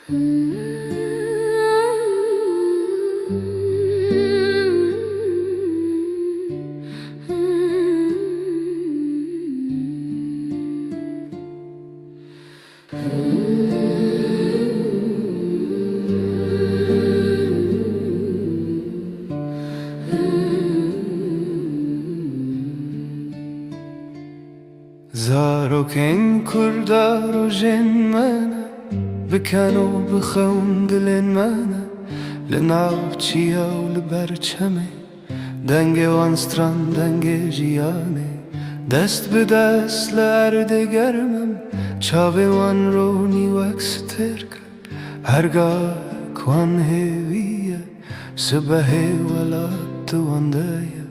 زارۆکەین کووردا ڕۆژێنمانە بکەن و بخەون دلێنمانە لە ناو چیا و لە بەرچەمێ دەنگێوان ستران دەنگێ ژیانێ دەست بدەست لە ئەردەگەرمم چاوێوان ڕۆنی وەک ستێرکە هەرگاکوان هێویە سبە هێوەلات وەندەیە